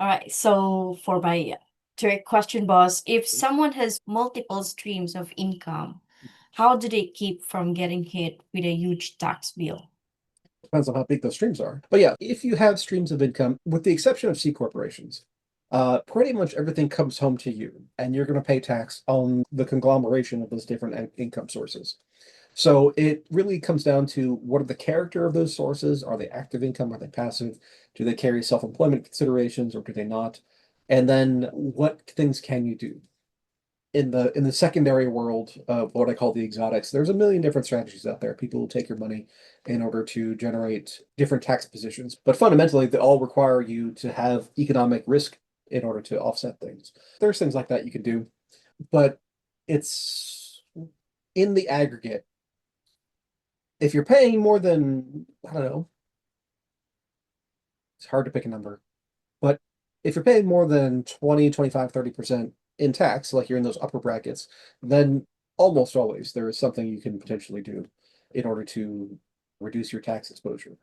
All right, so for my third question, boss, if someone has multiple streams of income, how do they keep from getting hit with a huge tax bill? Depends on how big those streams are. But yeah, if you have streams of income, with the exception of C corporations, pretty much everything comes home to you, and you're going to pay tax on the conglomeration of those different income sources. So it really comes down to what are the character of those sources? Are they active income? Are they passive? Do they carry self-employment considerations or do they not? And then what things can you do? In the secondary world of what I call the exotics, there's a million different strategies out there. People will take your money in order to generate different tax positions, but fundamentally, they all require you to have economic risk in order to offset things. There's things like that you can do, but it's in the aggregate. If you're paying more than, I don't know, it's hard to pick a number, but if you're paying more than 20, 25, 30% in tax, like you're in those upper brackets, then almost always there is something you can potentially do in order to reduce your tax exposure.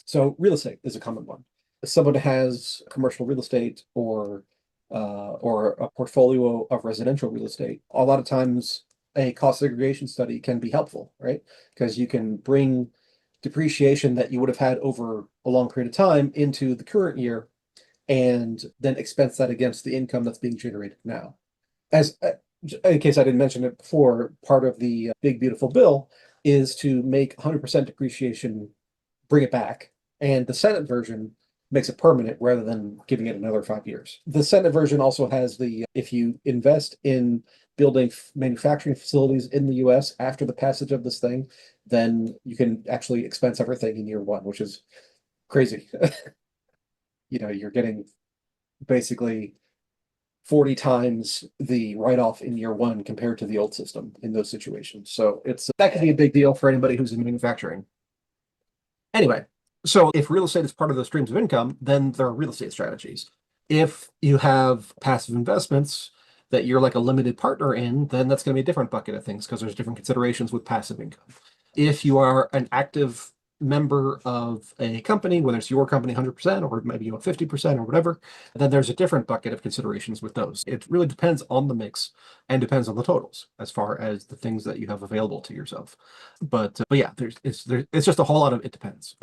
So real estate is a common one. If someone has commercial real estate or a portfolio of residential real estate, a lot of times a cost segregation study can be helpful, right? Because you can bring depreciation that you would have had over a long period of time into the current year and then expense that against the income that's being generated now. As in case I didn't mention it before, part of the big beautiful bill is to make 100% depreciation, bring it back, and the Senate version makes it permanent rather than giving it another 5 years. The Senate version also has the if you invest in building manufacturing facilities in the US after the passage of this thing, then you can actually expense everything in year one, which is crazy. You're getting basically 40 times the write-off in year one compared to the old system in those situations. So it's that could be a big deal for anybody who's in manufacturing. Anyway, so if real estate is part of those streams of income, then there are real estate strategies. If you have passive investments that you're like a limited partner in, then that's going to be a different bucket of things because there's different considerations with passive income. If you are an active member of a company, whether it's your company 100% or maybe you own 50% or whatever, then there's a different bucket of considerations with those. It really depends on the mix and depends on the totals as far as the things that you have available to yourself. But yeah, it's just a whole lot of it depends.